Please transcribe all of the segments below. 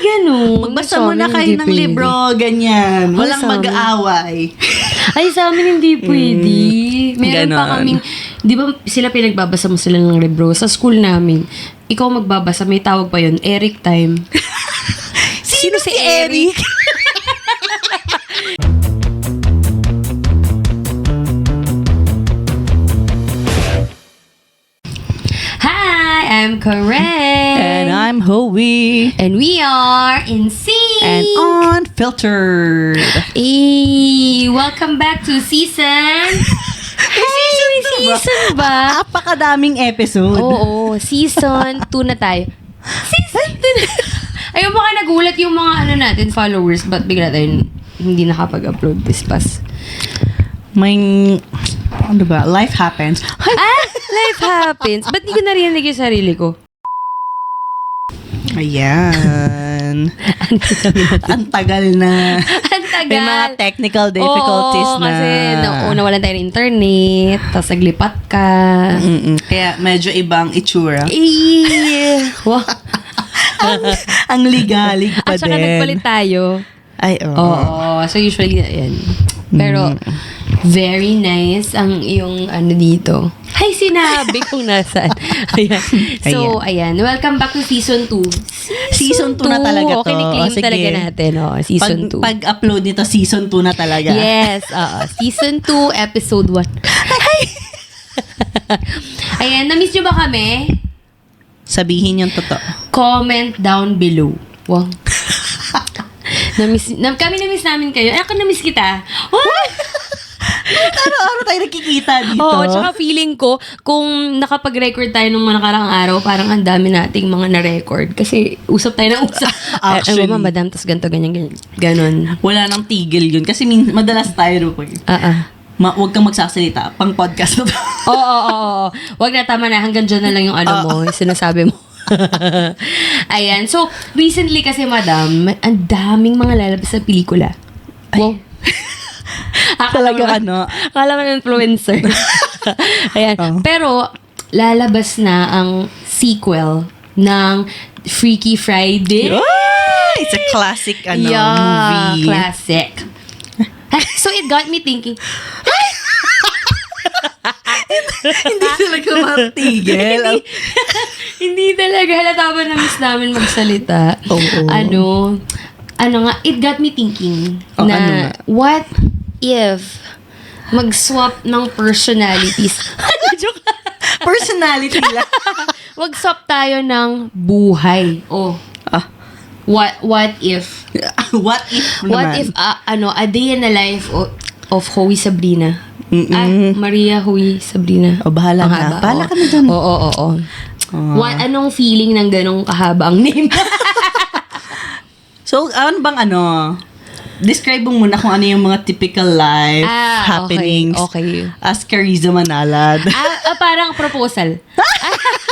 ganun. Magbasa muna kayo ng libro, ganyan. Walang mag-aaway. Ay, sa amin hindi pwede. Meron pa kaming, di ba sila pinagbabasa mo sila ng libro? Sa school namin, ikaw magbabasa, may tawag pa yun, Eric time. Sino si Eric? Hi, I'm Karen. And I'm Howie. And we are in sync. And unfiltered. Welcome back to season. Season ba? Apakadaming episode. Oo, season 2 na tayo. Season 2 na. Ayun, baka nagulat yung mga natin, followers, but bigla tayo hindi nakapag-upload this past. May, ano ba, life happens. Life happens. Ba't di ko narinig yung sarili ko? Ayan. Ang tagal na. Ang tagal. May mga technical difficulties na. Kasi nawalan tayo ng internet, tapos naglipat ka. Kaya medyo ibang itsura. Wow. ang ligalig pa At saka din. nagpalit tayo. Ay, oo. Oo. So usually, ayan. Pero, very nice ang iyong dito. Ay, sinabi kong nasaan. Ayan. So, ayan. Welcome back to season 2. Season 2 na talaga to. Okay, ni-claim talaga natin. Season 2. Pag-upload nito, season 2 na talaga. Yes. Season 2, episode 1. Ayan. Na-miss nyo ba kami? Sabihin yung totoo. Comment down below. Wow. Kami na-miss namin kayo. Ako na-miss kita. What? Araw-araw tayo nakikita dito. Oo, tsaka feeling ko, kung nakapag-record tayo nung mga nakaraang araw, parang ang dami nating mga na-record. Kasi usap tayo ng usap. Actually. Ay, madam, tas ganito, ganyan. Ganon. Wala nang tigil yun. Kasi madalas tayo rin. Huwag kang magsasalita. Pang podcast na to. Oo. Wag na, tama na. Hanggang dyan na lang yung mo, yung sinasabi mo. Ayan. So, recently kasi, madam, ang daming mga lalabas sa pelikula. Wow. Talaga Akala mo influencer. Ayan. Pero, lalabas na ang sequel ng Freaky Friday. Oh, it's a classic movie. Classic. So, it got me thinking, Hindi talaga matigil. hindi talaga. Halata ba na-miss namin magsalita? Oo. It got me thinking na what if mag-swap ng personalities? Joke. Personality lang. Mag-swap tayo ng buhay. What if? What if naman? What if, a day in the life of Howie Sabrina? Maria Howie Sabrina. Bahala na. Bahala ka na dyan. Oo. Anong feeling ng ganong kahaba ang name? So, ano bang describe mo muna kung ano yung mga typical life happenings okay. as Carissa Manalad. Parang proposal.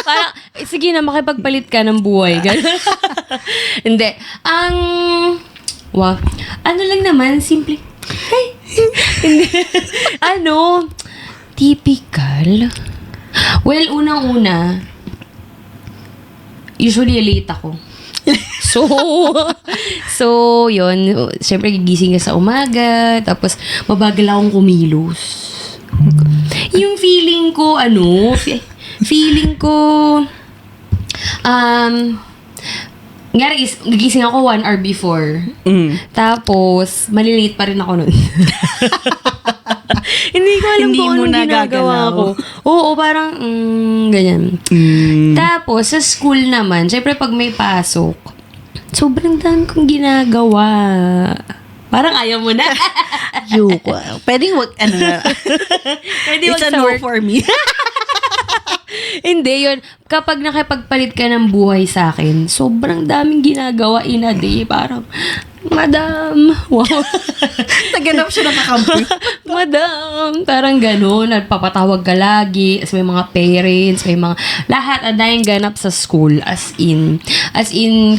Parang, sige na, makipagpalit ka ng buhay. Hindi. Wow. Ano lang naman, simple. Hindi. Typical. Well, unang-una, usually late ako. So, yun. Siyempre, gigising ka sa umaga. Tapos, mabagal akong kumilos. Yung feeling ko, gigising ako 1 hour before. Tapos, malilate pa rin ako nun. Hindi ko alam kung anong ginagawa ko. Oo, parang, ganyan. Tapos, sa school naman, syempre pag may pasok, sobrang dami kong ginagawa. Parang ayaw mo na. Pwedeng wag, it's a no for me. Hindi, yun. Kapag nakipagpalit ka ng buhay sa akin, sobrang daming ginagawa in a day. Parang, Madam. Wow. Naganap siya ng kakampi. Madam. Parang gano'n. Nagpapatawag ka lagi. As may mga parents, may mga... Lahat, ang daming ganap sa school. As in,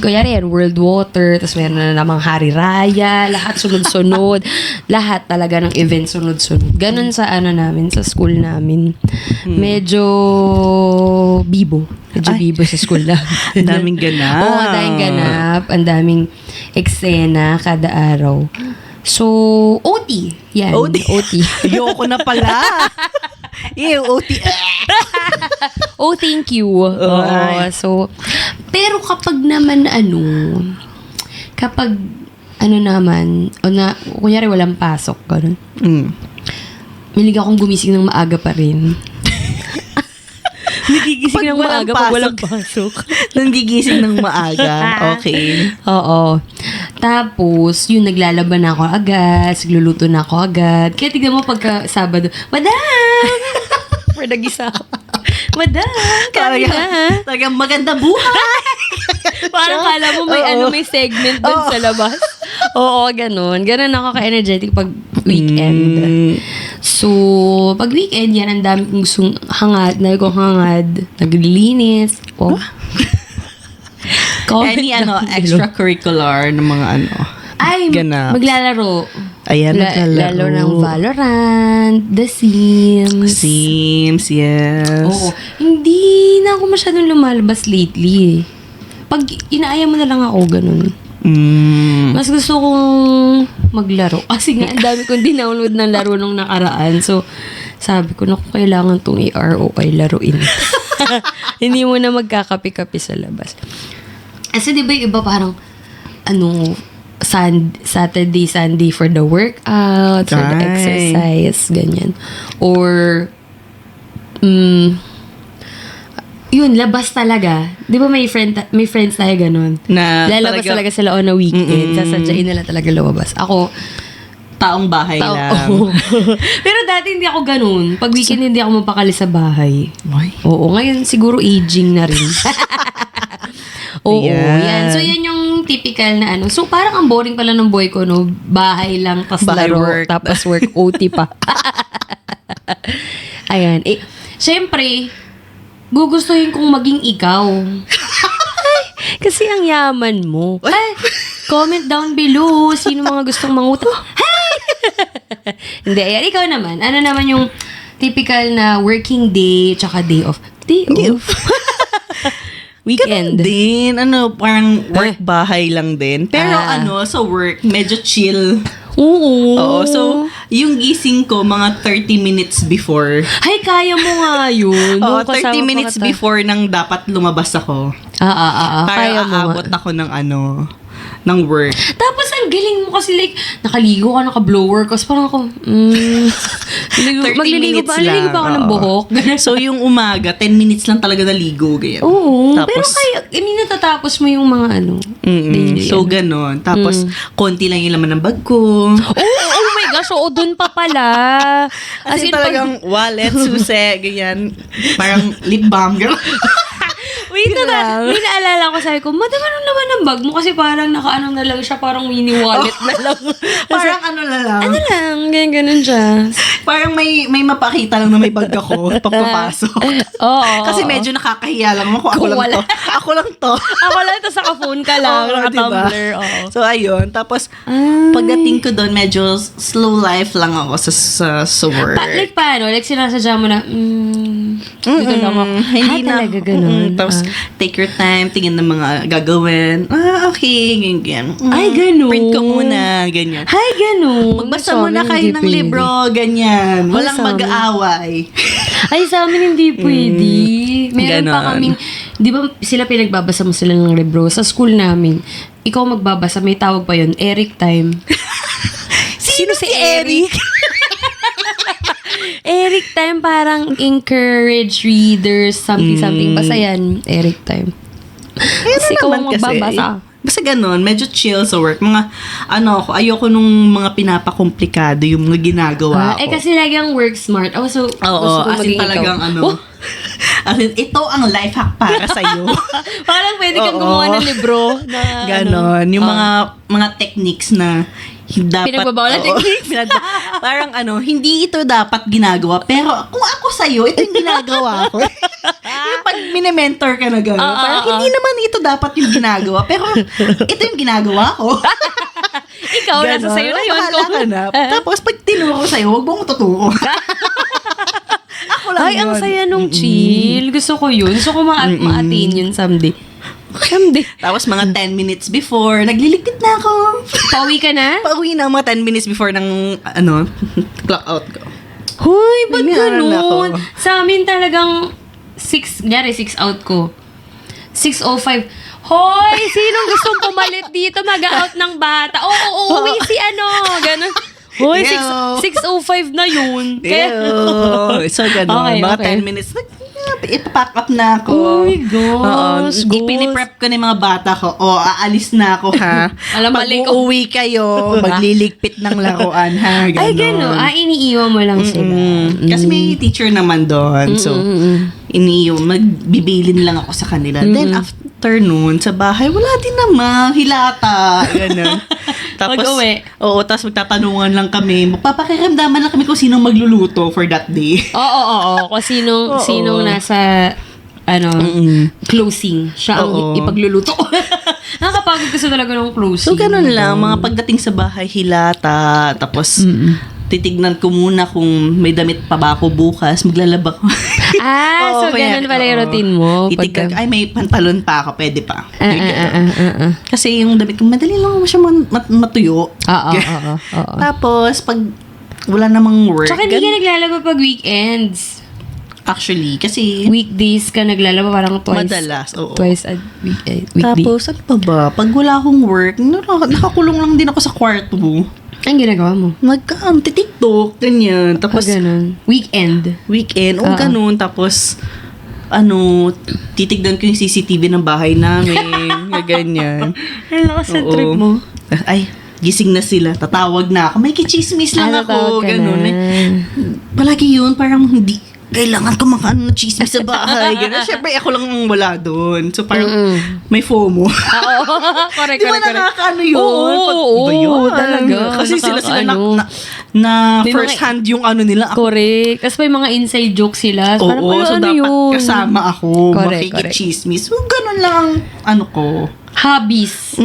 kunyari yan, World Water, tapos meron na namang Hari Raya, lahat sunod-sunod. Lahat talaga ng event sunod-sunod. Ganon sa namin, sa school namin. Medyo bibo. Medyo sa school lang. Ang daming ganap. Oo, ang daming ganap. Ang daming eksena kada araw. So, OT. Yan. OT. Ayoko na pala. OT. Oh, thank you. So, pero kapag naman kunyari walang pasok, ganun. Milig akong gumising ng maaga pa rin. Nagigising ng maaga pag walang pasok. Nagigising ng maaga. Okay. Oo. Tapos, yun, naglalaban na ako agad, nagluluto na ako agad. Kaya tignan mo pagka Sabado, Madam! For nagisa ako. Madam, kami na. Talagang maganda buhay. Parang kala mo may segment dun sa labas. Oo, ganun. Ganun ako ka-energetic pag weekend. So, pag weekend, yan, ang dami kong gustong hangad. Naglilinis. Oh. Any extracurricular ng mga Ay, ganap. Maglalaro. Ayan, Lalo ng Valorant, The Sims. Sims, yes. Oo. Hindi na ako masyadong lumalabas lately. Pag inaaya mo na lang ako, ganun. Mas gusto kong maglaro. Kasi nga, ang dami kong dinownload ng laro nung nakaraan. So, sabi ko, naku, kailangan tong i-ROI laruin. Hindi mo na magkakapi-kapi sa labas. Kasi di ba yung iba parang, Saturday, Sunday for the workout, for the exercise, ganyan. Or, yun, labas talaga. Di ba may friends tayo ganun? Na lalabas talaga sila on a weekend. Sasadyain nila talaga lumabas. Ako, taong bahay lang. Oo. Pero dati hindi ako ganun. Pag weekend hindi ako mapakali sa bahay. Why? Oo, ngayon siguro aging na rin. Oo, yan. So, yan yung typical na So, parang ang boring pala ng boy ko, no? Bahay lang, tas Bahay laro, work. tapos work, OT pa. Ayan. Syempre, gugustuhin kong maging ikaw. Ay, kasi ang yaman mo. Ay, comment down below. Sino mga gustong mangutang? Hey! Hindi, ayan. Ikaw naman. Ano naman yung typical na working day tsaka day off? Day off? Weekend. Ganun din. Parang work-bahay lang din. Pero sa work, medyo chill. Oo. So, yung gising ko, mga 30 minutes before. Ay, kaya mo nga yun. Oo, 30 minutes before nang dapat lumabas ako. Para kaya mo aabot ako ng work. Tapos, ang galing mo kasi nakaligo ka, naka-blower ka. Parang ako, 30 minutes magliligo ba ako ng buhok? So, yung umaga, 10 minutes lang talaga naligo. Ganyan. Oo. Pero kaya, natatapos mo yung mga daily. So, ganon. Tapos, konti lang yung laman ng bag ko. Oh my gosh, dun pa pala. As in, talagang wallet, susi, ganyan. Parang lip balm, girl. Wait, may naalala ko, sabi ko, Madam, anong laman ng bag mo? Kasi parang nakaanong na lang siya, parang mini wallet na lang. Parang lang. Ganyan siya. Parang may mapakita lang na may bag ako pagpapasok. Oo. Kasi medyo nakakahiya lang ako. Ako lang to. Ako lang to, saka phone ka lang, naka-tumbler. Diba? So, ayun. Tapos, pagdating ko doon, medyo slow life lang ako sa work. Paano? Sinasadya mo na, dito lang ako. Hindi na. Talaga ganun. Tapos, take your time, tingin ng mga gagawin. Okay, ganyan. Ay, ganun. Print ko muna, ganyan. Ay, ganun. Magbasa muna kayo ng libro, ganyan. Walang mag-aaway. Ay, sa amin hindi pwede. Meron pa kaming, di ba sila pinagbabasa mo sila ng libro? Sa school namin, ikaw magbabasa, may tawag pa yun, Eric time. Sino si Eric? Eric time, parang encourage readers, something. Basta yan, Eric time. Kasi ikaw ang magbabasa. Basta ganun, medyo chill sa work. Ayoko nung mga pinapakomplikado yung mga ginagawa ko. Kasi lagi ang work smart. So, oo, as in talagang As in, ito ang life hack para sa'yo. Parang pwede kang Oo. gumawa ng libro na Ganon. Yung mga techniques na dapat... Pinagbabawalan oo, techniques. parang hindi ito dapat ginagawa. Pero kung ako sa'yo, ito yung ginagawa ko. Yung pag mini-mentor ka na gano'n, parang hindi naman ito dapat yung ginagawa. Pero ito yung ginagawa ko. Ikaw, nasa sa'yo na yun. Bahala ka na. Tapos pag tinuro ko sa'yo, huwag mo ko tuturo. Ako lang Ay, ang yun. saya nung chill. Gusto ko yun. Gusto ko ma-attain yun someday. Tapos mga 10 minutes before, nagliligpit na ako. Pauwi ka na? Pauwi na mga 10 minutes before ng, clock out ko. Hoy, ba't Nangyari na ganun? ako. Sa amin talagang 6 out ko. 6:05. Hoy, sinong gustong pumalit dito? Mag-out ng bata. Oo, uuwi si Ganon. Hoy, Ew. 6:05 na yun. Ew. So, gano'n. Okay, mga okay. 10 minutes, ipapack up na ako. Oh my gosh, goals. Ipiniprep ko na yung mga bata ko. Aalis na ako, ha? Alam, Pag mali ko. uuwi kayo, magliligpit ng laruan, ha? Ganon. Ay, gano'n. Iniiwan mo lang sila. Kasi may teacher naman doon. So, magbibilin lang ako sa kanila. Then, after nun, sa bahay, wala din naman. Hilata. Ganon. Pag-uwi. Oo, tapos magtatanungan lang kami. Magpapakiramdaman lang kami kung sinong magluluto for that day. Oo. Kung sinong nasa closing. Siya ang Oo. ipagluluto. Nakakapagod kasi talaga ng closing. So, ganun lang. Mga pagdating sa bahay, hilata. Tapos, titignan ko muna kung may damit pa ba ako bukas. Maglalaba ko. So ganun pala yung routine mo. Titignan ko, ay, may pantalon pa ako. Pwede pa. Ah. Kasi yung damit ko, madali lang siya matuyo. Oo. Tapos, pag wala namang work. Tsaka hindi ka naglalaba pag weekends. Actually, kasi Weekdays ka naglalaba parang twice. madalas. Oo. Twice a weekday. Tapos, ano pa ba? Pag wala akong work, nakakulong lang din ako sa kwarto. Ang ginagawa mo? TikTok, ganyan. Tapos, ganun. Weekend. ganun. Tapos, titignan ko yung CCTV ng bahay namin. ganyan. Ang lakas sa Oo. trip mo. Ay, gising na sila. Tatawag na ako. May kichismis lang ako. Tatawag ka Ganun. na. Palagi yun, parang hindi kailangan ko ng chismis sa bahay. Ganun. Siyempre, ako lang ang wala doon. So, parang may FOMO. Oo. Correct. Di ba nakakaano yun? Oo, Ba yun? talaga. Kasi sila Nakakaano. na May first mga- hand yung nila. Ako, Correct. Tapos may mga inside jokes sila. So, parang, so dapat yun? kasama ako. Correct, Makikichismis. So, ganun lang ang ko. Hobbies.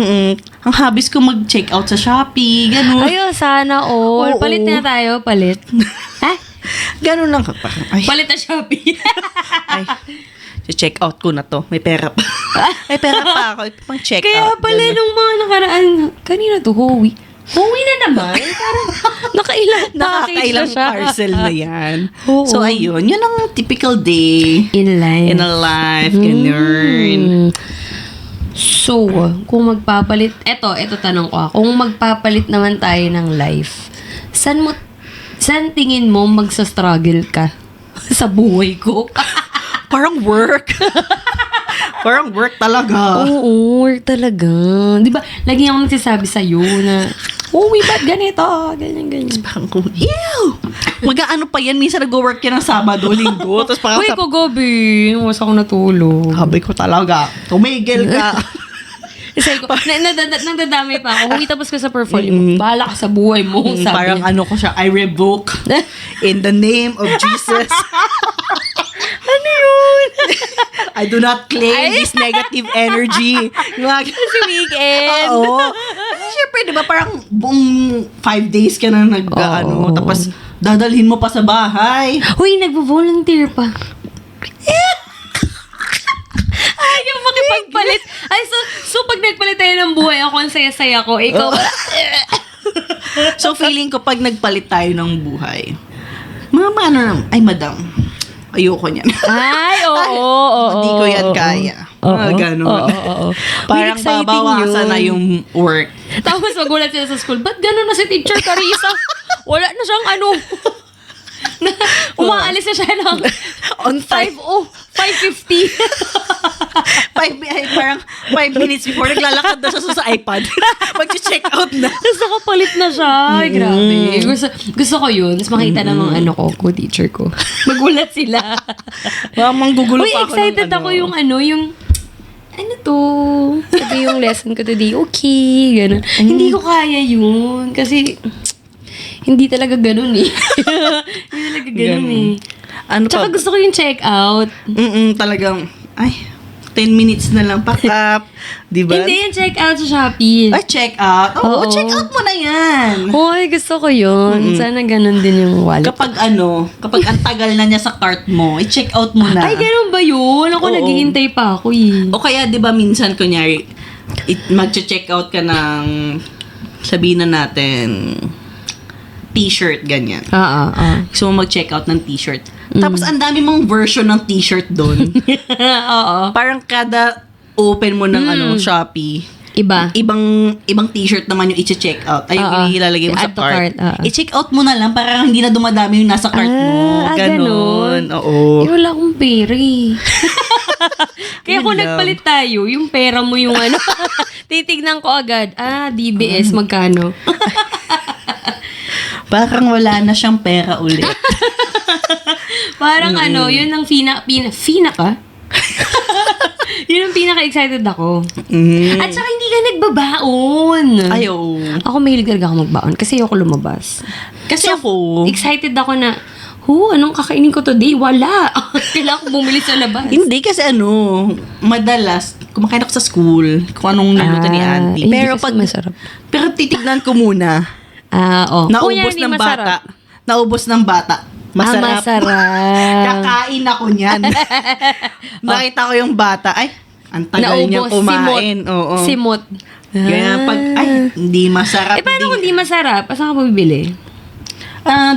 Ang hobbies ko mag-check out sa Shopee. Ganun. Ayo, sana all. Oo. Palit na tayo, palit. Ha? Ganun lang. Ay, Palit na Shopee. ay. check out ko na to. May pera pa. May pera pa ako. Pang check Kaya out. pala Ganun. nung mga nakaraan, kanina to, Howie. Howie na naman. Parang nakailang Nakakailang package na siya. parcel na yan. Oo. So, ayun. Yun ang typical day In life. in a life. Ganun. So, kung magpapalit, eto tanong ko kung magpapalit naman tayo ng life, saan tingin mo magsa-struggle ka sa buhay ko? Parang work. Parang work talaga. Oo, work talaga. Di ba, lagi akong nagsasabi sa'yo na, uwi, ba't ganito? Ganyan. Parang ko, ew! Mag-ano pa yan? Minsan nag-work yan ng Sabado, Linggo. Tapos parang Uy, kagabi. Mas ako natulog. sabi ko talaga, tumigil ka. Sabi ko, nagdadamay pa ako. Huwi tapos ko sa portfolio mo. Bahala ka sa buhay mo. Sabi Parang niya. ano ko siya, I revoke in the name of Jesus. Ano yun? I do not claim this negative energy. Kasi weekend. Oo. Siyempre, di ba, parang buong 5 days ka na Oo. tapos dadalhin mo pa sa bahay. Huy, nagvo-volunteer pa. Ay, yung makipagpalit. Ay, so pag nagpalit tayo ng buhay, ako ang saya-saya ko. Ikaw, So, feeling ko, pag nagpalit tayo ng buhay, ay, madam, ayoko niyan. ay, oo. Hindi ko yan kaya. Ganon. Oo. Parang Exciting babawasan yun. na yung work. Tapos magulat sila sa school, ba't gano'n na si Teacher Carissa? Wala na siyang umaalis na siya ng On time. 5:50. Parang 5 minutes before, naglalakad na siya sa iPad. Mag-check out na. Tapos nakapalit na siya. Ay, grabe. Gusto ko yun. Tapos makita namang co-teacher ko. Magulat sila. Manggugulo Uy, pa ako excited ng ako yung ano to? Sabi yung lesson ko today, okay, gano'n. Hindi ko kaya yun. Kasi, hindi talaga gano'n eh. Hindi talaga gano'n eh. Tsaka gusto ko yung check out. Talagang, 10 minutes na lang, pack up. Diba? Hindi yung check out sa Shopee. Ay, check out? Oo, check out mo na yan. Hoy, gusto ko yun. Sana ganun din yung wallet. Kapag ang tagal na niya sa cart mo, i-check out mo na. Ay, ganun ba yun? Ako naghihintay pa ako eh. O kaya, di ba minsan, kunyari, mag-check out ka ng, sabihin na natin, t-shirt, ganyan. So, mag-check out ng t-shirt. Tapos, ang dami mong version ng t-shirt doon. Oo. Parang kada open mo ng Shopee, ibang t-shirt naman yung i-check out. Ay, yung ilalagay mo sa Add to cart. cart. I-check out mo na lang para hindi na dumadami yung nasa cart mo. Ganun. Oo. Wala akong pera eh. Kaya Yun kung lang. nagpalit tayo, yung pera mo yung titignan ko agad. DBS, magkano? Parang wala na siyang pera ulit. Parang yun ang fina ka? Yun ang pinaka-excited ako. At saka hindi ka nagbabaon. Ay, oo. Ako mahilig talaga ako magbaon kasi ayoko lumabas. Kasi ako, Excited ako na, anong kakainin ko today? Wala. Kailangan ko bumili sa labas. hindi kasi madalas, kumakain ako sa school, kung anong niluto ni auntie. Hindi Pero kasi masarap. pero titignan ko muna. Naubos Kunyari, ng masarap. bata. Naubos ng bata. Masarap. Masarap. Kakain ako niyan. Nakita ko yung bata. Ay, ang tagal niyang kumain. Oo. Simot. Kaya hindi masarap. Paano kung di masarap? Saan ka bibili?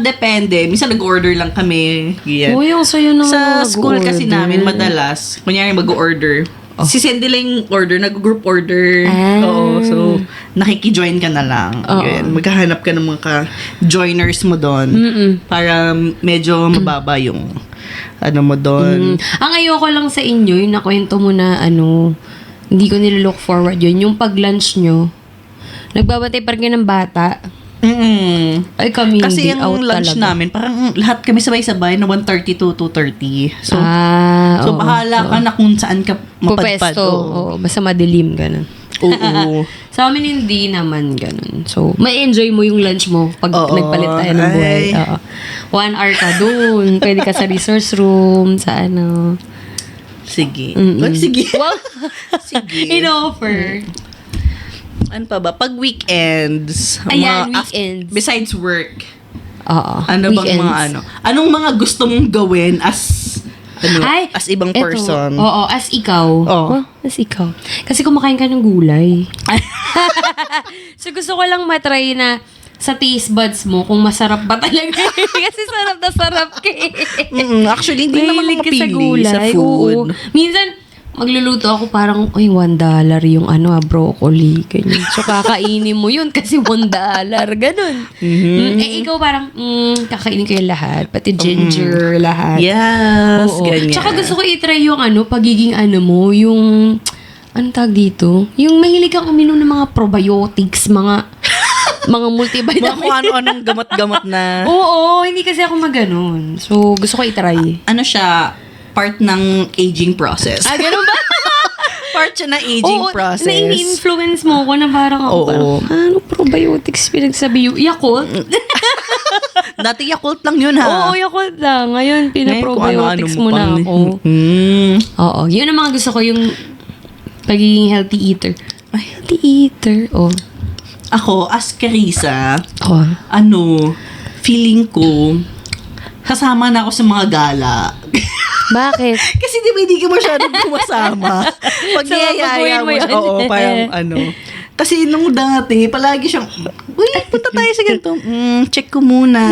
Depende. Minsan nag-order lang kami. Yan. Uy, ang sayo naman Sa mag-order. school kasi namin, madalas, kunyari mag-order, sisend nila yung order, nag-group order. Oo, so, nakiki-join ka na lang. Yan. Maghahanap ka ng mga joiners mo doon. Para medyo mababa yung mo doon. Ang ayoko lang sa inyo, yung nakwento mo na hindi ko nililook forward yun. Yung pag-lunch nyo, nagbabantay pa rin ng bata. Ay, kami Kasi hindi out yung lunch talaga. namin, parang lahat kami sabay-sabay na 1:30 to 2:30. So, oo, bahala ka na kung saan ka mapadpad. Pupesto. Oo, basta madilim, ganun. Oo. Sa amin, hindi naman ganun. So, may enjoy mo yung lunch mo pag nagpalit tayo ng buhay. Ay. Oo. 1 hour ka dun. Pwede ka sa resource room, sa Sige. Ay, sige. Wow! Sige. In-offer. Ano pa ba? Pag weekends. Ayan, weekends. Besides work. Oo. Ano bang mga Anong mga gusto mong gawin as as ibang eto. person? Oo, as ikaw. Oo. As ikaw. Kasi kumakain ka ng gulay. So gusto ko lang matry na sa taste buds mo kung masarap ba talaga. Kasi sarap na sarap ka eh. Actually, hindi naman Mahilig ka mapili sa food. Oo. Minsan, magluluto ako parang, $1 yung broccoli. Ganyan. So, kakainin mo yun kasi $1. Ganun. Ikaw parang, kakainin ko yung lahat. Pati ginger, lahat. Yes, Oo. ganyan. Tsaka gusto ko i-try yung pagiging mo, yung, tag dito? Yung mahilig kang uminom ng mga probiotics, mga multivitamin. Mga kung ano-anong gamot-gamot na. Oo, hindi kasi ako maganon. So, gusto ko i-try. Siya, part ng aging process. Ganun ba? Part siya ng aging process. Na-influence mo ko na parang ako, probiotics pinagsabi yung Yakult? Dati Yakult lang yun, ha? Oo, Yakult lang. Ngayon, pinaprobiotics mo na ako. Oo, yun ang mga gusto ko, yung pagiging healthy eater. Healthy eater, Ako, as Carissa, Oh. feeling ko, kasama na ako sa mga gala. Bakit? Kasi di ba hindi ka masyadong kumasama? Pag So, niyayaya pagbuhin mo mo siya, yun. oo, parang Kasi nung dati, palagi siyang, punta tayo sa ganito. Check ko muna.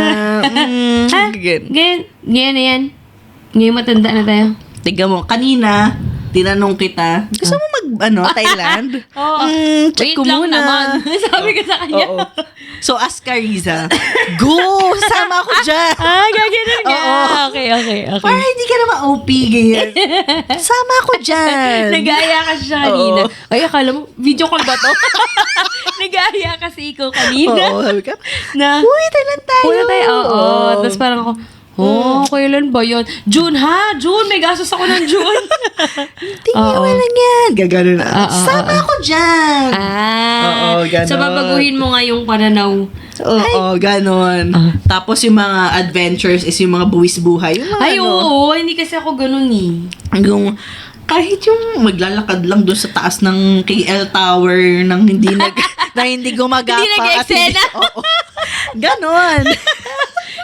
Ganyan na yan. Ngayon matanda na tayo. Tiga mo, kanina, tinanong kita, gusto mo Thailand? Oo. Check Wait ko lang muna. naman. Sabi Sabi ka sa kanya. Oo. So, ask Carissa, go! Sama ako dyan! Gaganon nga. Oo. Okay. Para hindi ka naman OP, ganyan. Sama ako dyan! Nag-aaya ka siya kanina. Oo. Ay, akala mo, video call ba to? Nag-aaya kasi ikaw kanina. Oo, sabi ka, Na, uy, Thailand tayo! Wala tayo, oo. Tapos parang ako, kailan ba yun? June, ha? June, may gastos ako ng June. Tingnan lang yan. Gagano na. Sama ako dyan! Oo, ganon. So, babaguhin mo nga yung pananaw. Oo, ganon. Tapos yung mga adventures is yung mga buwis buhay. Yung mga Ay, oo. Hindi kasi ako ganun eh. Yung kahit yung maglalakad lang doon sa taas ng KL Tower nang hindi na hindi gumagapa. Hindi nag-eksena. Oo. Ganon.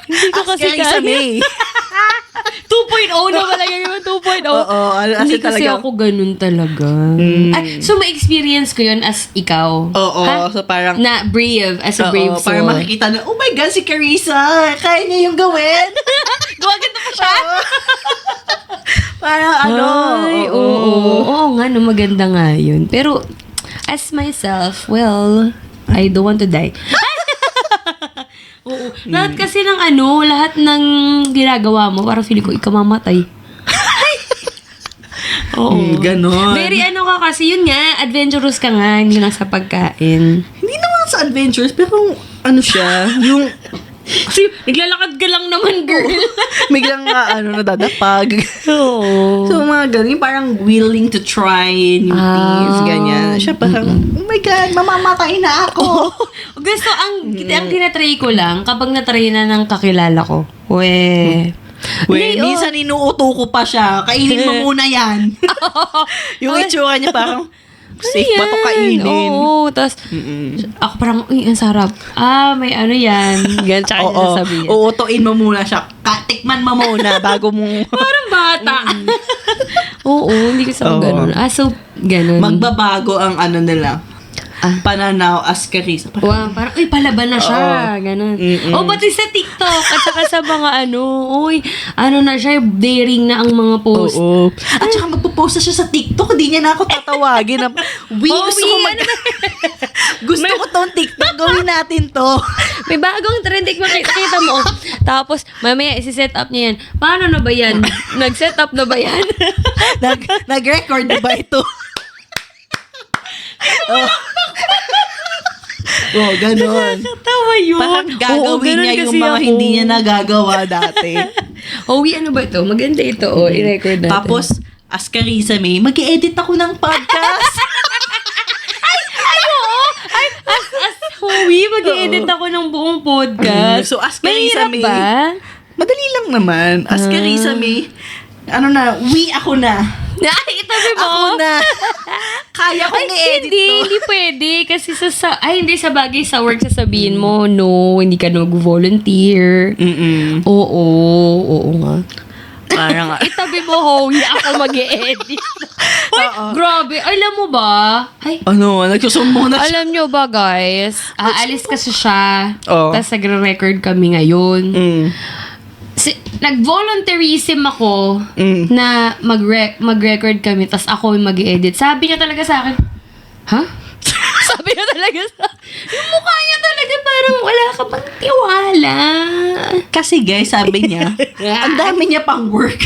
Hindi ko kasi Carissa kaya. May. 2.0 na pala yun. 2.0. Oo, Hindi kasi ako ganun talaga. Ay, so, ma-experience ko yun as ikaw? Oo, Ha? so parang Na brave, as a brave soul. para makikita na, oh my God, si Carissa, kaya niya yung gawin. Gumaganda pa siya? Parang Ay, oo nga, no, maganda nga yun. Pero, as myself, well, I don't want to die. Oo. Lahat kasi ng lahat ng ginagawa mo, parang feeling ko, ikaw mamatay. Oo. Ganon. Very ka kasi, yun nga, adventurous ka nga, hindi lang sa pagkain. Hindi naman sa adventures, pero siya, yung Kasi, naglalakad ka lang naman, girl. biglang nadadapag. Oo. So, mga ganun, yung parang willing to try new things, ganyan. Siya parang, oh my God, mamamatay na ako. Gusto, ang tinatry ko lang, kapag natry na ng kakilala ko, Minsan inuuto ko pa siya, kainin mo muna yan. Yung itsura niya parang, safe ba to kainin? Oo, tapos, ako parang, uy, ang sarap. May yan. Ganyan, tsaka niya sasabihin. Uutuin mo muna siya. Tikman mo muna bago mo. Parang bata. Oo, hindi kasi ako ganun. So, ganun. Magbabago ang nila. Pananaw as Carissa. Wow, parang, uy, palaban na siya. Ganun. Pati sa TikTok at saka sa mga na siya, daring na ang mga post. Oo. At saka magpo-post na siya sa TikTok, hindi niya na ako tatawagin. Gusto ko tong TikTok, gawin natin to. May bagong trending makita mo. Tapos, mamaya, isi-set up niya yan. Paano na ba yan? Nag-set up na ba yan? Nag-record na ba ito? Ganon. Nakakatawa yun. Parang gagawin niya yung kasi mga hindi niya nagagawa dati. ano ba ito? Maganda ito. I-record natin. Tapos, as Carissa May, mag-edit ako ng podcast. As Howie, mag-edit ako ng buong podcast. So, as Carissa Mahirap May, ba? madali lang naman. As Carissa May, ako na. Ay, itabi mo. Ako na. Kaya kong i-edit to. Hindi pwede. Kasi hindi sa bagay sa work sasabihin mo, no, hindi ka na mag-volunteer. Oo nga. Parang, Itabi mo, Howie, ako mag-i-edit. Uy, grabe. Alam mo ba? Ay, nagsusumbong na siya. alam nyo ba, guys? Aalis kasi siya. Oo. Tapos nagre-record kami ngayon. Nag-volunteerism ako na mag-record kami, tapos ako yung mag-edit. Sabi niya talaga sa akin, ha? Sabi niya talaga yung mukha niya talaga parang wala ka pang tiwala. Kasi guys, sabi niya, ang dami niya pang work.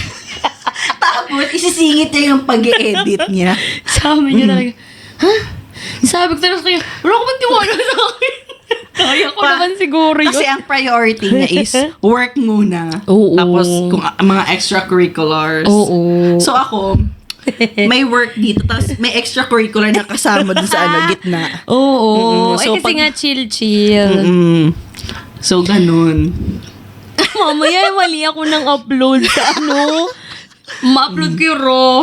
Tapos, isisingit niya yung pag-edit niya. Sabi niya talaga, ha? Sabi ko talaga kaya, wala ka pang tiwala sa akin. Kaya ko naman siguro yun. Kasi ang priority niya is work muna. Oo. Tapos, kung mga extracurriculars. Oo. So, ako, may work dito, tapos may extracurricular na kasama dun sa gitna. Oo. So, kasi nga chill. So, ganun. Mamaya mali ako ng upload sa ma-upload ko yung raw.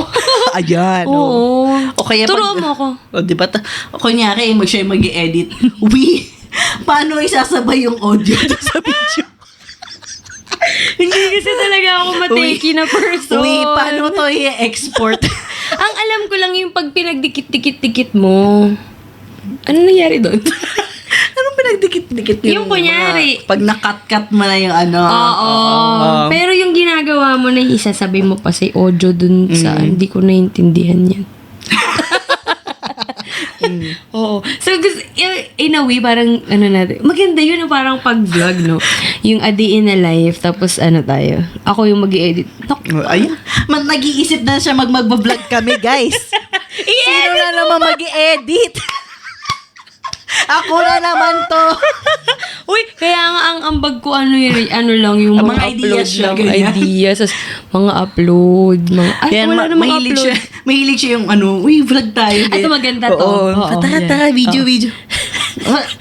Ayan. Oo. O kaya Turuan mo ako. O, diba? Kunyari, siya yung mag-i-edit. Paano isasabay yung audio doon sa video? Hindi kasi talaga ako mateki na person. Paano to i-export? Ang alam ko lang yung pag pinagdikit-dikit-dikit mo. Ano nangyari doon? Anong pinagdikit-dikit Yung kunyari. Pag nakat-cut mo na yung Oo. Pero yung ginagawa mo na isasabi mo pa sa audio dun sa, hindi ko naintindihan yan. Oo. So, in a way, parang, natin, maganda yun, parang pag-vlog, no? Yung a day in a life, tapos tayo. Ako yung mag-i-edit. Ayun. Nag-iisip na siya mag-vlog kami, guys. Sino na naman mag-i-edit? Ako na naman to. Uy, kaya nga ang ambag ko ano lang yung Ang mga mga upload ideas siya, lang, ganyan. ideas, mga upload, Yan, wala namang mahilig upload. siya. Mahilig siya yung vlog tayo. Ito maganda to. Oo, Tara, yan. video.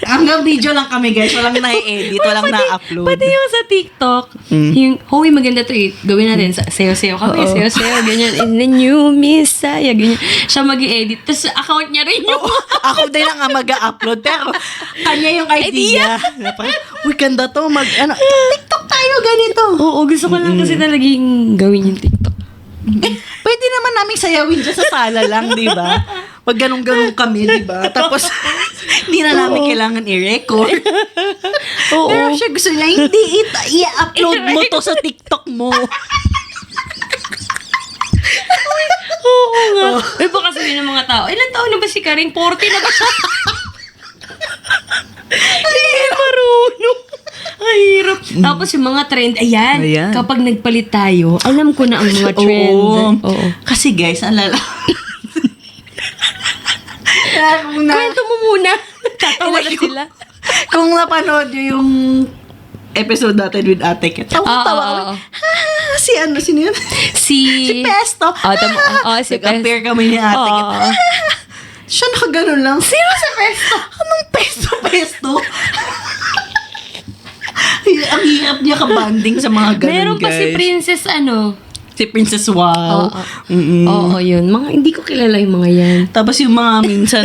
Hanggang video lang kami, guys. Walang na-edit, walang na-upload. Pati yung sa TikTok, yung, hoy, maganda to eh. Gawin natin, sayo-sayo kami, sayo-sayo, ganyan. In the new Messiah, ganyan. Siya mag-i-edit. Tapos account niya rin yung... Ako din ang mag-upload. Pero, kanya yung idea. Uy, ganda to. TikTok tayo, ganito. Oo, gusto ko lang kasi talagang gawin yung TikTok. Pwede naman namin sayawin dyan sa sala lang, di ba? Pag ganun-ganun kami, di ba? Tapos, hindi na namin kailangan i-record. Oo. Pero siya gusto niya, hindi i-upload mo to sa TikTok mo. Oo nga. May baka sabihin ng mga tao, ilan taon na ba si Karing? 40 na ba siya? Hindi marunong. Ay, hirap. Tapos yung mga trend, ayan. Kapag nagpalit tayo, alam ko na ang mga trend. Oo. Kasi guys, ang lala. Kwento mo muna. Tatawa na sila. Kung napanood nyo yung episode natin with Ate Ket, tawa-tawa kami. Sino yun? Si Pesto. Si Pesto. Nag-appear kami ni Ate Ket. Siya nakaganon lang. Sino si Pesto? Anong Pesto? Ang hirap niya kabanding sa mga ganun, Meron pa guys. si Princess Si Princess Wow. Oo, yun. Hindi ko kilala yung mga yan. Tapos yung mga minsan,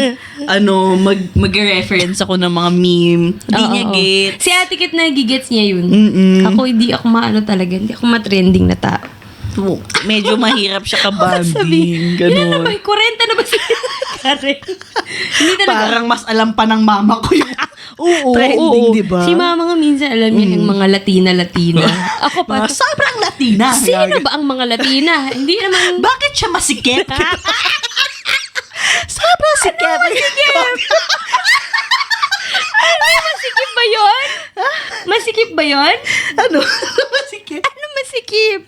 mag-reference ako ng mga meme. Hindi niya gets. Si Ate Kit nagigets niya yun. Hindi ako talaga. Hindi ako matrending na tao. Medyo mahirap siya kabanding. Ganun. Ganun. 40 na ba siya? Karen. Hindi talaga. Parang mas alam pa ng mama ko yung Oo, trending, di ba? Si mama nga minsan alam niya yung mga Latina. Ako pa. Sobrang Latina. Sino ba ang mga Latina? Hindi naman. Bakit siya masikip? Sobrang sikip. Masikip ba yun? Masikip ba yun? Ano masikip? Ano masikip?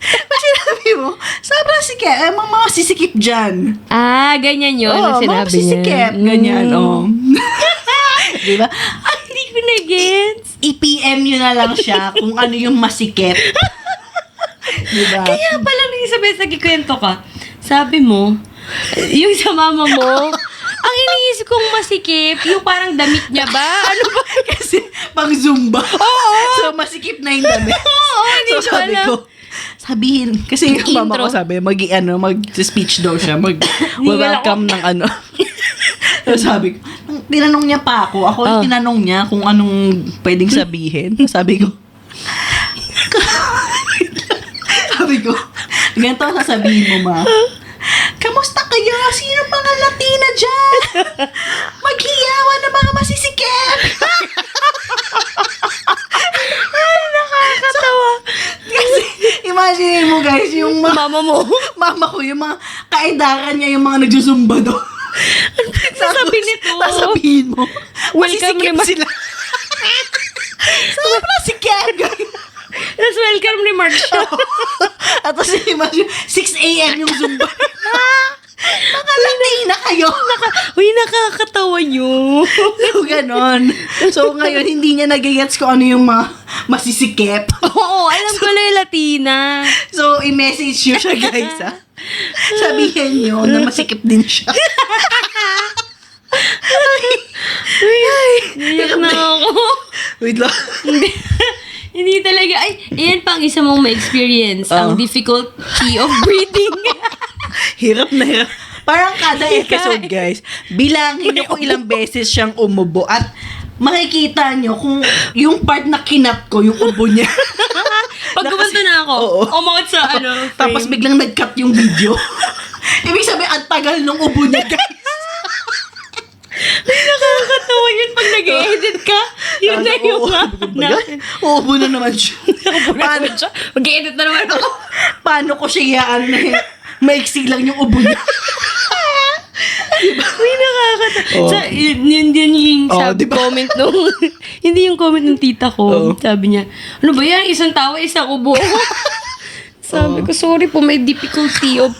Pag sinabi mo, sobrang sikip. Mga sisikip dyan. Ganyan yun. Sinabi mga sisikip. niya. Ganyan, Diba? Hindi ko na-gets. I-PM nyo na lang siya kung ano yung masikip. Diba? Kaya pala nung sabi sa kikwento ka, sabi mo, yung sa mama mo, ang iniisip kong masikip, yung parang damit niya ba? Ano ba? Kasi pang Zumba. Oo. So, masikip na yung damit. Oo, hindi So, ko sabi alam. ko, sabihin, kasi yung mama Intro. ko sabi, mag-speech daw siya, welcome ng ano. So, sabi ko, tinanong niya pa ako yung tinanong niya kung anong pwedeng sabihin. Sabi ko, ganito ang sasabihin mo, ma. Kamusta kayo? Sino mga Latina dyan? Maghiyawan ng mga masisikip. Ay, nakakatawa. Kasi, imagine mo guys, yung Mama mo. mama ko, yung mga kaedaran niya, yung mga nagsusumba doon. Ano sabi nito? Sasabihin mo, Welcome masisikip naman. sila. Sobrang sikip. Tapos welcome ni Mark siya. At tapos imagine, 6 a.m. yung Zumba. Mga Latina kayo. Nakakatawa yun. So, ganon. So, ngayon, hindi niya nag-gets kung ano yung masisikip. Oo, alam ko lang yung Latina. So, i-message nyo siya, guys, ha? Sabihin nyo na masikip din siya. Iyak na ako. Wait lang. Hindi talaga. Ay, yan pa ang isa mong ma-experience. Ang difficulty of breathing. Hirap na hirap. Parang kada episode, guys, bilangin nyo kung ilang beses siyang umubo at makikita nyo kung yung part na kinap ko, yung ubo niya. Pag gumanto na ako, umakot sa frame. Tapos biglang nag-cut yung video. Ibig sabihin, ang tagal nung ubo niya, guys. Nakakatawa yun pag nag-edit ka. Yun na yung natin. Uubo na naman siya. Paano siya? Mag-edit na naman ako. Paano ko siya maiksi lang yung ubo niya. May nakakatawa. Oh. Yun yung Diba? comment nung, hindi yung comment ng tita ko. Sabi niya, ano ba yan? Isang tawa, isang ubo. Sabi ko, sorry po, may difficulty of,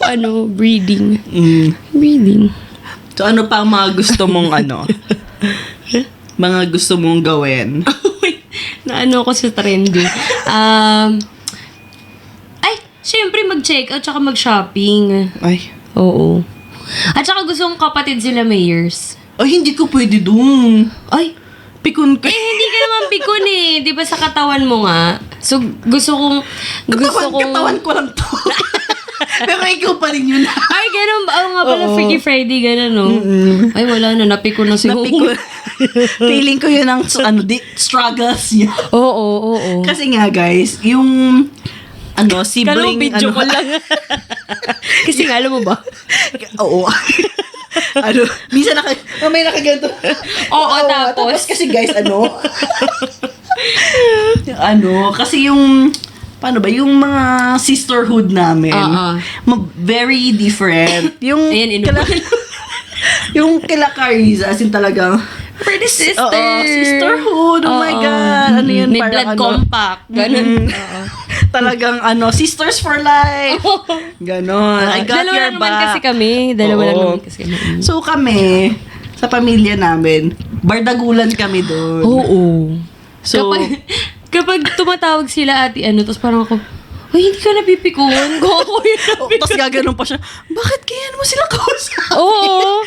breathing. Breathing. So, ano pa ang mga gusto mong mga gusto mong gawin? Ako sa trending. Syempre mag-check out tsaka mag-shopping. Ay. Oo. At saka gusto kong kapatid sila mayors. Ay, hindi ko pwede dun. Ay, Pikon ka. hindi ka naman pikon eh. Di ba sa katawan mo nga? So, gusto kong... Katawan ko lang to. Pero ikaw pa rin yun. Ay, ganun ba? Oo nga pala, Freaky Friday, ganun, no? Ay, wala na. Napikon na siguro. Feeling ko yun ang struggles niya. Oo. Kasi nga, guys, yung sibling... Kala mo video ko lang. Kasi nga, alam mo ba? Oo. Minsan may nakaganto. Oo, tapos kasi guys, kasi yung, paano ba, yung mga sisterhood namin, very different. Yung, ayan, yung kila Carissa, as in talagang, pretty sister. Sisterhood, oh my God. Ano yan? May blood compact. Ganun. Talagang, sisters for life. Ganon. I got Dalawa your lang naman back. kasi kami. Dalawa lang naman kasi kami. So kami, sa pamilya namin, bardagulan kami doon. Oo. So, kapag tumatawag sila ate, tapos parang ako, ay, hindi ka napipikon. Go yun. tapos gaganon pa siya, bakit kaya mo sila kausapin? Oo.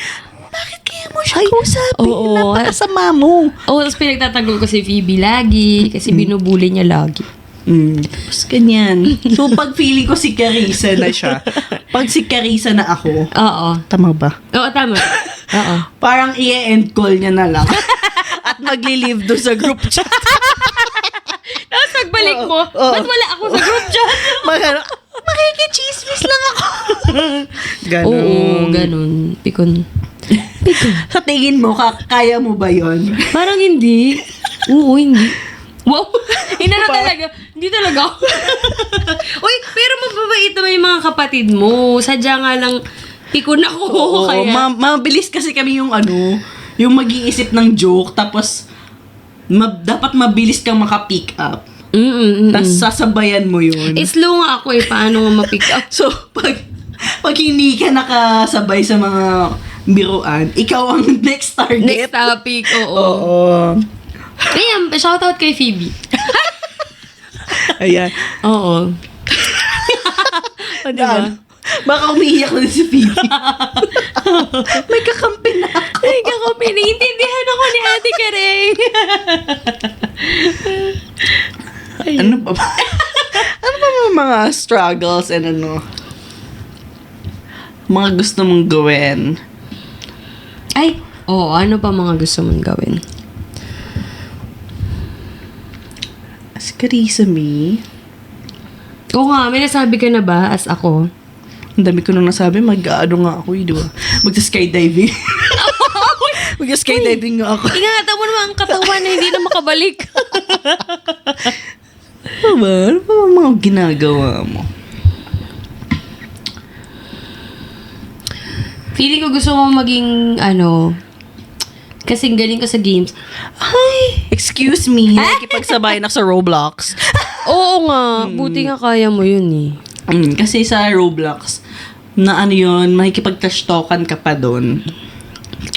Bakit kaya mo siya kausapin? oo. Napakasama mo. Oo, tapos pinagtatanggol ko si Phoebe lagi kasi binubuli niya lagi. Tapos ganyan. So, pag feeling ko si Carissa na siya, pag si Carissa na ako, Oo. tama ba? Oo, tama. Oo. Parang i-end call niya na lang. At magli-leave doon sa group chat. Tapos pagbalik mo, ba't wala ako sa group chat? Makikichismis lang ako. Ganun. Oo, ganun. Pikon. Sa tingin mo, kaya mo ba yon? Parang hindi. Oo, hindi. Wow! Talaga. Hindi talaga. Uy, pero mababait naman yung mga kapatid mo. Sadya nga lang, pikon ako. Oo, Kaya. mabilis kasi kami yung yung mag-iisip ng joke, tapos dapat mabilis kang maka-pick up. Tapos sasabayan mo yun. Slow nga ako paano nga ma-pick up? So, pag hindi ka nakasabay sa mga biruan, ikaw ang next target. Next topic, oo. Oo. Ayan, shoutout kay Phoebe. Ayan. Oo. O, diba? Baka umiiyak na si Phoebe. May kakampi na ako. Ay, kako, piniintindihan ako ni Ate Kareng. Ano pa ba? Ano pa mga struggles and mga gusto mong gawin? Ay, ano pa mga gusto mong gawin? As Carissa me? Oo nga, may nasabi ka na ba as ako? Ang dami ko nung nasabi, nga ako, di ba? Magsa-skydiving. Magsa-skydiving nga ako. Ingatan mo naman ang katawan na hindi na makabalik. Ano ba? Ano ba mga ginagawa mo? Feeling ko gusto mo maging, kasing galing ka sa games. Ay! Excuse me, nakikipagsabay na sa Roblox. Oo nga, buti nga kaya mo yun eh. Kasi sa Roblox, na yun, makikipag-trash-talkan ka pa doon.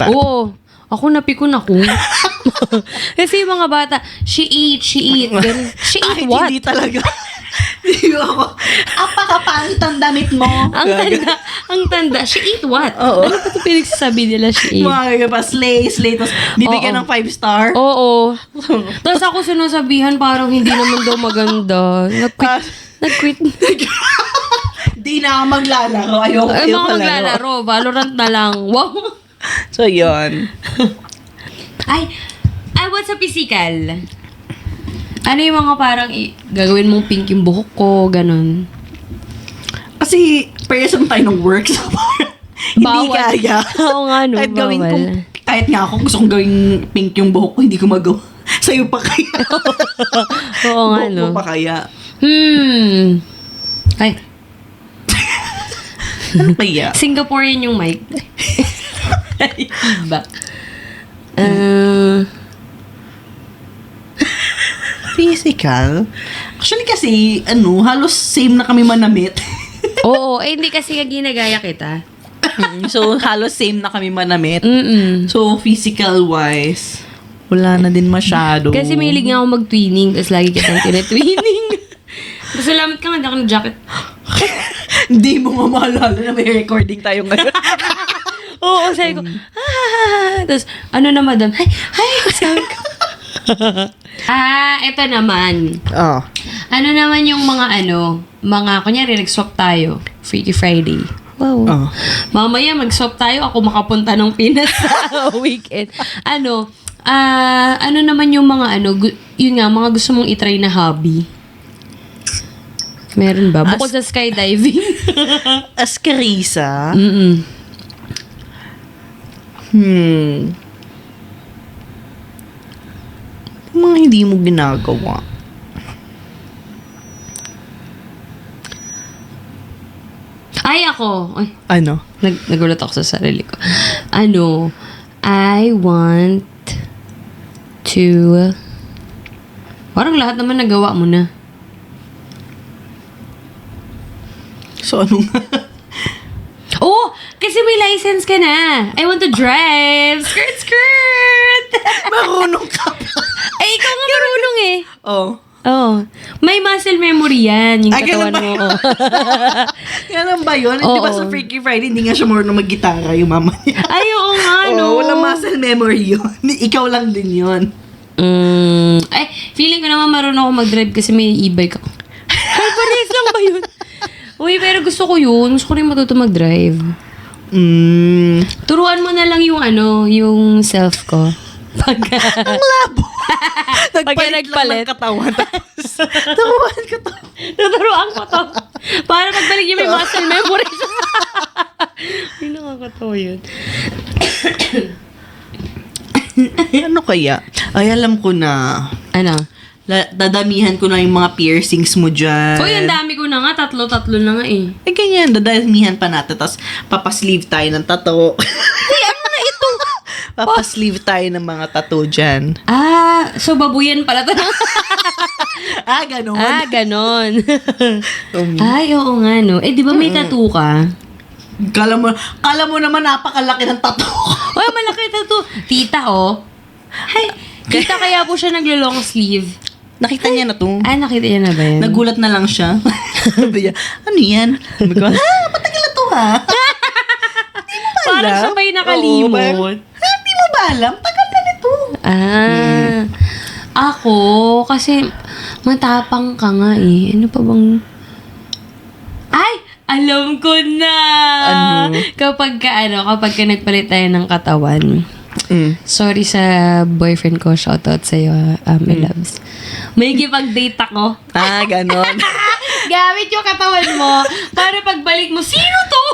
Oo. Ako napikon ako. Kasi yung mga bata, she eat. Ganun. She eat what? Hindi talaga. Hindi ako, apakapangit ang damit mo. Ang tanda, she eat what? Oo. Ano pa ito pinagsasabi nila, she eat? Mga pa, slay, tapos bibigyan ng 5-star. Oo. Tapos ako sinasabihan parang hindi naman daw maganda. Nag-quit. Di na ako maglalaro. Ayoko Ay, mga palaro. maglalaro. Valorant na lang. Wow. So, yun. Ay, what's sa physical? Ano yung mga parang gagawin mong pink yung buhok ko, ganun. Kasi, present tayo ng work. So, hindi Bawal. kaya. Oo nga, no. Kahit gawin bawal. kong, kahit nga ako gusto kong gawing pink yung buhok ko, hindi ko magawa. Sa'yo pa kaya. Oo nga, Buhok no. mo pa kaya. Ay, Ano kaya? Singaporean yung mic. Feedback. Physical? Actually kasi, halos same na kami manamit. Oo, hindi kasi ginagaya kita. So, halos same na kami manamit. Mm-mm. So, physical-wise, wala na din masyado. Kasi mahilig nga ako mag-twinning, tapos lagi kitang tinetwinning. Tapos salamat ka nga, hindi ako ng-jacket. Hindi mo nga maalala na may recording tayo ngayon. Oo, sabi ko, tapos, na madam? Hi, sabi ko. Ito naman. Oh. Ano naman yung mga, kunyari, nag-swap tayo, Freaky Friday. Wow. Oh. Mamaya, mag-swap tayo, ako makapunta ng Pinas sa weekend. Ano naman yung mga yun nga, mga gusto mong itry na hobby? Meron ba? Bukod sa skydiving. As Carissa? Mm-mm. Mga hindi mo ginagawa. Ay, ako. Ay, Ano? nagulat ako sa sarili ko. I want to... Parang lahat naman nagawa mo na. So, ano nga? Oh! Kasi may license ka na. I want to drive. Skirt, skirt! Marunong ka pa. Ay, ikaw nga marunong eh. Oh. Oh. May muscle memory yan, yung Ay, katawan ganun mo. Ganun ba yun? Oo. Di ba sa Freaky Friday, hindi nga siya marunong mag-gitara yung mama niya. Ay, oo nga, no? Oh, walang muscle memory yun. Ikaw lang din yun. Ay, feeling ko naman marunong ako mag-drive kasi may e-bike ako. Ay, parehas lang ba yun? Uy, pero gusto ko yun. Gusto ko rin matuto mag-drive. Turuan mo na lang yung yung self ko. Ang labo. Nagpalit lang ng katawan. Tapos, turuan ko to. Tuturuan ko to. Para pagbalik niya may muscle memory siya. Ay, nakakatawa yun. Ano kaya? Ay, alam ko na. Ano? Dadamihan ko na yung mga piercings mo dyan. Uy, ang dami ko na nga. Tatlo na nga eh. Eh, ganyan. Dadamihan pa natin. Tapos, papasleeve tayo ng tattoo. Ay, ano na ito? Papasleeve tayo ng mga tattoo dyan. So babuyan pala to. Ganon. Ganon. Ay, oo nga, no. Eh, di ba may tattoo ka? Kala mo naman napakalaki ng tattoo. Uy, malaki tattoo. Tita, oh. Ay, kita kaya po siya naglo-long sleeve. Nakita niya na to. Nakita niya na ba yan? Nagulat na lang siya. Sabi niya, ano yan? Sabi ko, matagal na to ha. Hindi mo ba alam? Parang siya pa'y nakalimot. Hindi mo ba alam? Tagal na nito. Ako, kasi matapang ka nga eh. Ano pa bang... Ay! Alam ko na! Ano? Kapag ka nagpalit tayo ng katawan. Sorry sa boyfriend ko. Shoutout sa'yo, my loves. May kipag-date ako. Ganon. Gamit yung katawan mo para pagbalik mo, sino to?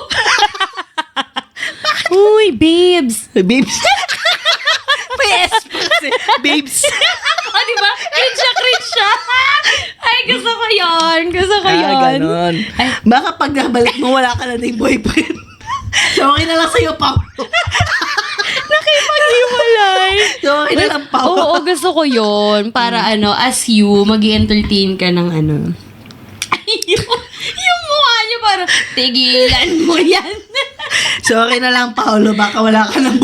Uy, babes! Babes. Yes! Babes. Diba? Cringe siya. Ay, gusto ko yun. Ganon. Ay. Baka pag nabalik mo, wala ka na din boyfriend. So, okay na lang sa'yo, Paolo. Nakipaghiwalay. So, okay na lang, Paolo. Oo, gusto ko yun. Para as you, mag-entertain ka ng yung mukha niyo parang, tigilan mo yan. So, okay na lang, Paolo. Baka wala ka ng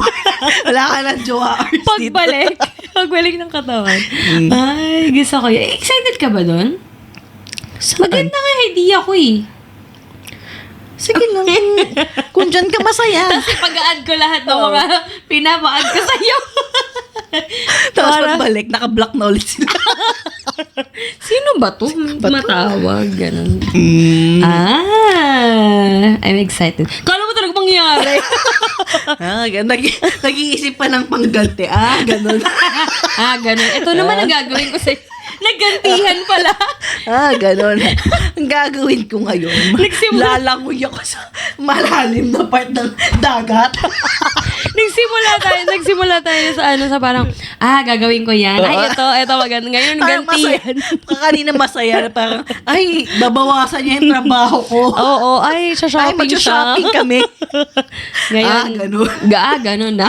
jowa or Pagbalik ng katawan. Ay, gusto ko yun. Excited ka ba doon? Maganda nga idea ko eh. Sige lang. Kung dyan ka masaya. Tapos ipag-add ko lahat ng mga pinapa-add ko sa'yo. Tapos pagbalik, naka-block na ulit sila. Sino ba to? Matawag, ganun. I'm excited. Kala mo talaga mangyayari. Nag-iisip pa ng pangganti. Ganun. Ganun. Ito naman ang gagawin ko sa'yo. Naggantihan pala. Ganun. Ang gagawin ko ngayon, lalangoy ako sa malalim na part ng dagat. nagsimula tayo sa parang, gagawin ko yan. Ay, ito maganda. Ngayon, Parang ganti masaya. yan. Kanina masaya na parang, ay, babawasan niya yung trabaho ko. Oo, ay, Ay, shopping mag-shopping siya. kami. Ngayon, ganun. Ganun na.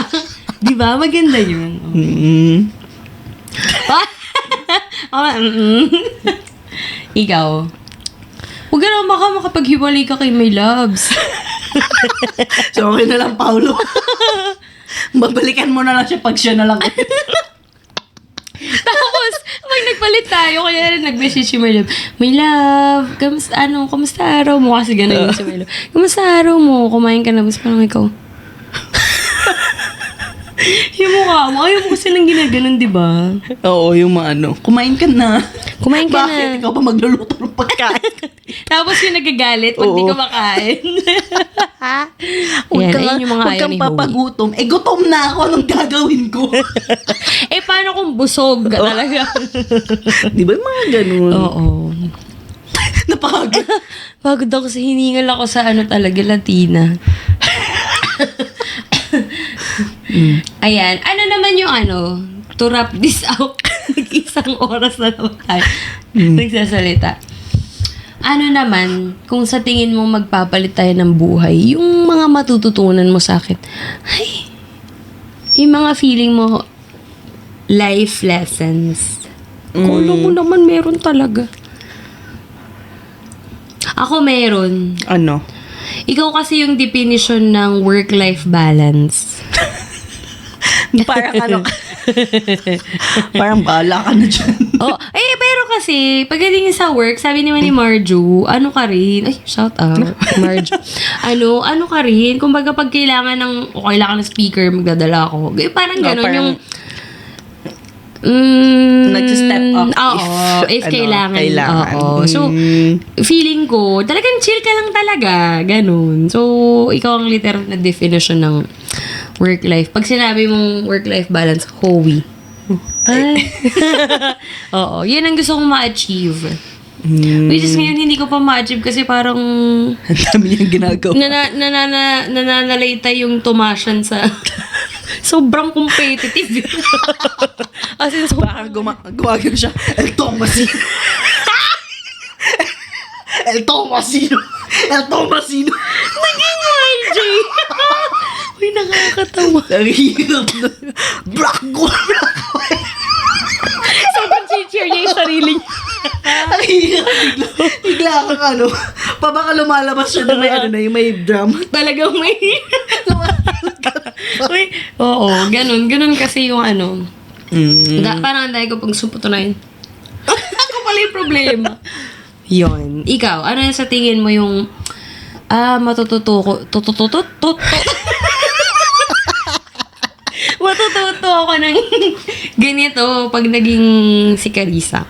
Di ba? Maganda yun. Ikaw. Huwag ka naman makapaghiwalay ka kay my loves. So, okay na lang, Paulo. Babalikan mo na lang siya pag siya na lang. Tapos, pag nagpalit tayo, kaya rin nag-message si my love, my love, kamusta araw mo? Kasi gano'n yun si my love. Kamusta araw mo? Kumain ka na, mas parang ikaw. Yung mukha mo, ayaw mo kasi nang ginaganon, di ba? Oo, yung mga kumain ka na. Kumain ka Bakit na. ikaw pa magluluto ng pagkain? Tapos yung nagagalit pag di ka makain. Ayan yung mga huwag ayaw kang ni Howie. papagutom. Gutom na ako. Anong gagawin ko? Paano kung busog ka talaga? Di ba yung mga ganun? Oo. Napagod. Pagod ako sa hiningal ako sa talaga, Latina. Ayan. Ano naman yung to wrap this out, isang oras na naman tayo nagsasalita. Ano naman, kung sa tingin mo magpapalit tayo ng buhay, yung mga matututunan mo sa akin, ay, yung mga feeling mo, life lessons. Kala mo naman meron talaga. Ako meron. Ano? Ikaw kasi yung definition ng work-life balance. Parang parang bahala ka na dyan. Pero kasi, pagdating sa work, sabi naman ni Marju, ka rin, shout out, Marju. Ano ka rin, kumbaga pag kailangan ng speaker, magdadala ako. Parang gano'n yung, nag-step up if kailangan. Oo. Mm. So, feeling ko, talagang chill ka lang talaga. Ganun. So, ikaw ang literal na definition ng work-life. Pag sinabi mong work-life balance, Howie. Ay. Oo. Yan ang gusto kong ma-achieve. Which is ngayon, hindi ko pa ma-achieve kasi parang Ang dami niyang ginagawa. nananalaytay yung tumasyan sa sobrang competitive. As in, Parang gumagano siya. El Tomasino. El Tomasino. El Tomasino. naging YJ. Uy, nakakatawa. Ang hirap na. Black gold. Sobrang cheer niya yung sarili niya. Ang hirap. Bigla kang baka lumalabas siya na may yung may drum. Talagang may... Uy, oo, ganun kasi yung parang anday ko pag suputunayin. Ako pala yung problema. Yon. Ikaw, ano yung sa tingin mo yung matututo ako ng ganito pag naging si Carissa.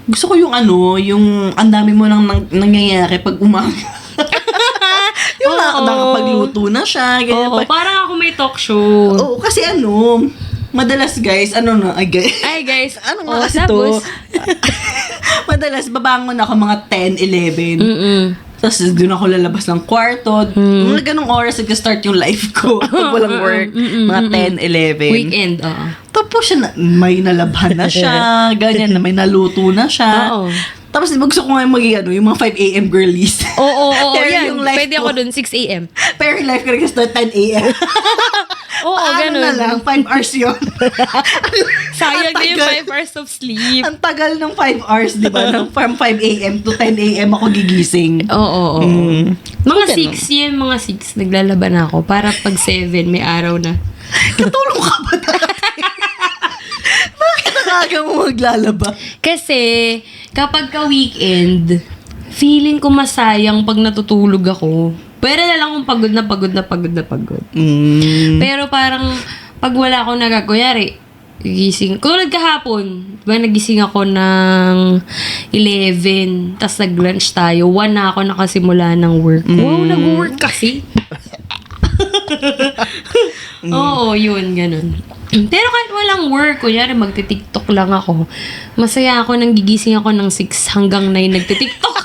Gusto ko yung yung ang dami mo nang nangyayari pag umaga. Yung nakapagluto na siya. Ganyan, Oo, parang ako may talk show. Oo, kasi madalas guys, guys. Ay, guys. Kasi tapos? madalas babangon ako mga 10, 11. Mm-mm. Tapos doon ako lalabas ng kwarto. Mga ganong oras nag-start yung life ko. Pag walang work, mga 10, 11. Weekend, oo. Tapos siya, may nalabhan na siya, ganyan, na may naluto na siya. Oo. Tapos gusto ko nga maging yung mga 5 a.m. girlies. Oo, Pero yan. yung life Pwede ko- ako dun, 6 a.m. Pero yung life ko nag-start 10 a.m. Oo, Paano ganun. na lang, 5 hours yun. Sayang na yung Ang 5 hours of sleep. Ang tagal ng 5 hours, di ba? From 5 a.m. to 10 a.m. ako gigising. Oo. Mga Ganun. 6 yan, mga 6. Naglalaban ako. Para pag 7, may araw na. Katulong ka ba dati? Bakit nakaga mo maglalaba? Kasi, kapag ka-weekend, feeling ko masayang pag natutulog ako. Pero na lang kung pagod na pagod. Pero parang, pag wala akong nagagawari, gising. Tulad kahapon, diba, nagising ako ng 11, tas nag-lunch tayo. 1 na ako nakasimula ng work. Wow, nag-work kasi. Oo, yun, ganun. Pero kahit walang work, kunyari magti-tiktok lang ako, masaya ako nang gigising ako ng 6 hanggang 9 nagti-tiktok.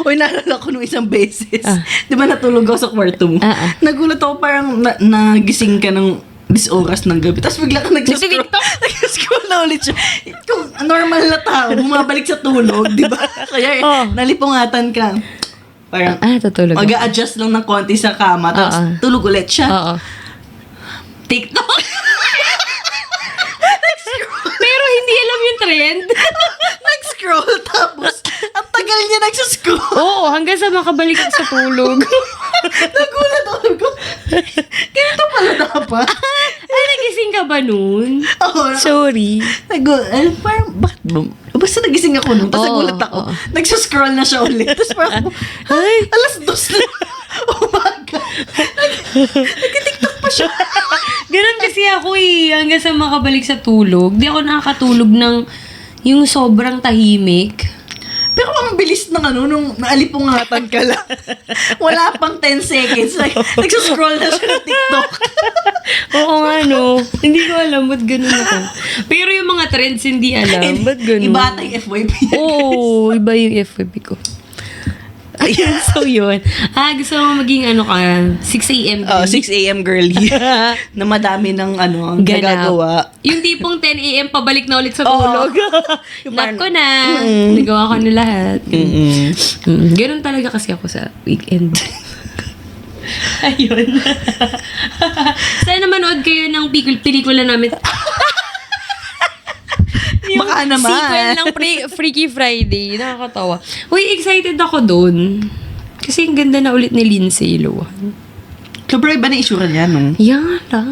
Uy, naalala ko nung isang beses. Di ba natulog ako sa kwarto mo? Nagulat ako parang nagising ka ng this oras ng gabi. Tapos bigla ka nag-scroll. Nag-scroll na ulit siya. Kung normal na tao, bumabalik sa tulog, di ba? Kaya nalipungatan ka. Parang tutulog. mag-a-adjust lang ng konti sa kama. Tapos tulog ulit siya. TikTok. Pero hindi alam yung trend. Nag-scroll tapos ang tagal niya nagsuscroll. Oo, hanggang sa makabalik sa tulog. Nagulat ako ko. Ganito pala dapat. Ay, nagising ka ba nun? Oo. Sorry. Parang, bakit ba? Basta nagising ako nun. Tapos nagulat ako. Nagsuscroll na siya ulit. Tapos parang, alas 2 na. Umaga. Nag-tiktok pa siya. Ganun kasi ako hanggang sa makabalik sa tulog. Di ako nakakatulog ng yung sobrang tahimik. Pero ang bilis ng nung naalipungatan ka lang. Wala pang 10 seconds. Nagsuscroll na siya ng TikTok. Oo nga, no. Hindi ko alam ba't ganun ako. Pero yung mga trends hindi alam. Ba't ganun? Iba ata yung FYP. Oo, iba yung FYP ko. Ayun, so yun. Gusto mo maging 6 a.m. 6 a.m. girly. Na madami ng nagagawa. Yung tipong 10 a.m. pabalik na ulit sa tulog. Nap ko na. Nagawa ko na lahat. Ganun talaga kasi ako sa weekend. Ayun. Sana manood kayo ng pelikula namin. Yung baka naman. Sequel ng Freaky Friday. Nakakatawa. Uy, excited ako dun. Kasi ang ganda na ulit ni Lindsay Lohan. Sobrang iba na isura niya, no? Yala.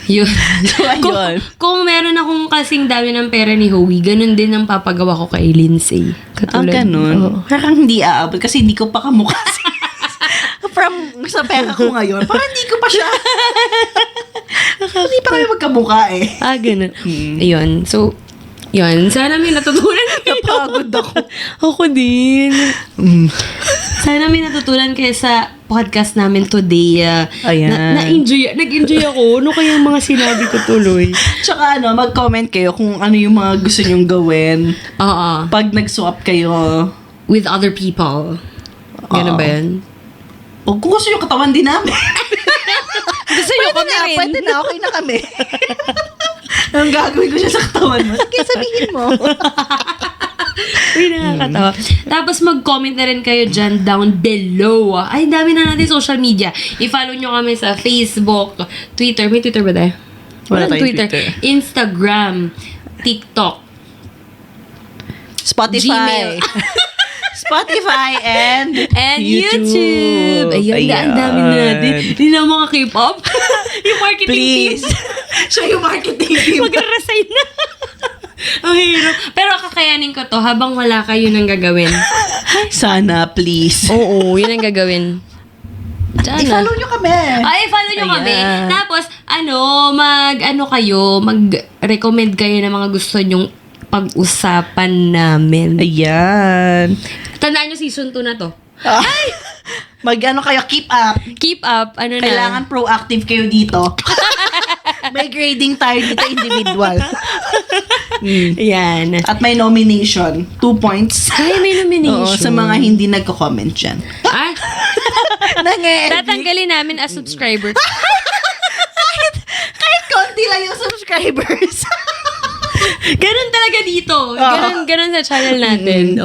Yun. So, ayun. Kung meron akong kasing dami ng pera ni Howie, ganun din ang papagawa ko kay Lindsay. Katulad. Ganun. Parang hindi aabot kasi hindi ko pa kamukha. From sa pera ko ngayon, parang hindi ko pa siya. Hindi pa kayo magkamukha ganun. Ayun. So, yun. Sana may natutunan kayo. Napagod ako. Ako din. Sana may natutunan kayo sa podcast namin today. Ayan. Nag-enjoy ako. Ano kaya yung mga sinabi ko tuloy? Tsaka mag-comment kayo kung ano yung mga gusto nyong gawin. Pag nag-swap kayo. With other people. Ganun ba yan? O kung gusto yung katawan din namin. Gusto nyo kami rin. Pwede na, okay na kami. Ang gagawin ko siya sa katawan mo. Sige, sabihin mo. Uy, nakakatawa. Tapos mag-comment na rin kayo dyan down below. Ay, dami na natin social media. I-follow nyo kami sa Facebook, Twitter. May Twitter ba tayo? Wala tayong Twitter. Instagram, TikTok, Spotify. Gmail. Spotify and YouTube. Ayun, ang dami natin. Hindi na mga K-pop. Yung marketing Please. team. Siya yung marketing team. Mag-resign na. Ang hirap. Pero kakayanin ko to habang wala kayo nang gagawin. Sana, please. Oo, yun ang gagawin. I-follow nyo kami. I-follow nyo kami. Tapos, mag-recommend kayo ng mga gusto nyong pag-usapan namin. Ayan. Tandaan nyo, season 2 na to. Ay! Kayo, keep up. Keep up, Kailangan proactive kayo dito. May grading tayo dito individual. Yan. At may nomination. 2 points. Ay, may nomination. Oo, sa mga hindi nagko-comment dyan. Tatanggalin namin as subscriber. kahit konti lang yung subscribers. Ganun talaga dito. Ganun sa channel natin.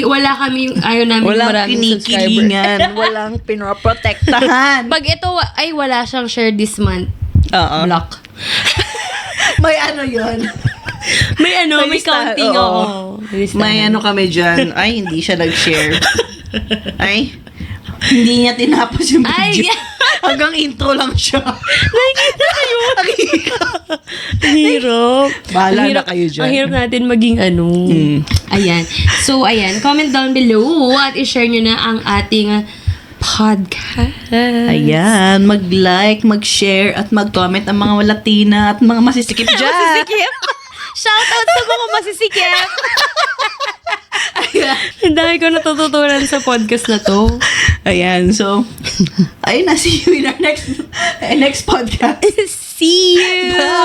Wala kami, ayaw namin maraming subscriber. Walang pinoprotektahan. Pag ito ay wala siyang share this month, block. May yun. May counting. May kami dyan. Ay, hindi siya nag-share. Ay, hindi niya tinapos yung video. Hanggang intro lang siya. Nakikita kayo. Ang hirap. Bahala na kayo dyan. Ang hirap natin maging Ayan. So, comment down below at i-share nyo na ang ating podcast. Ayan. Mag-like, mag-share, at mag-comment ang mga Latina at mga masisikip dyan. Masisikip. Shoutout sa mga masisikip. Ang dami ko natututunan sa podcast na to. Ayan, so, ayun na, see you in our next podcast. See you! Bye!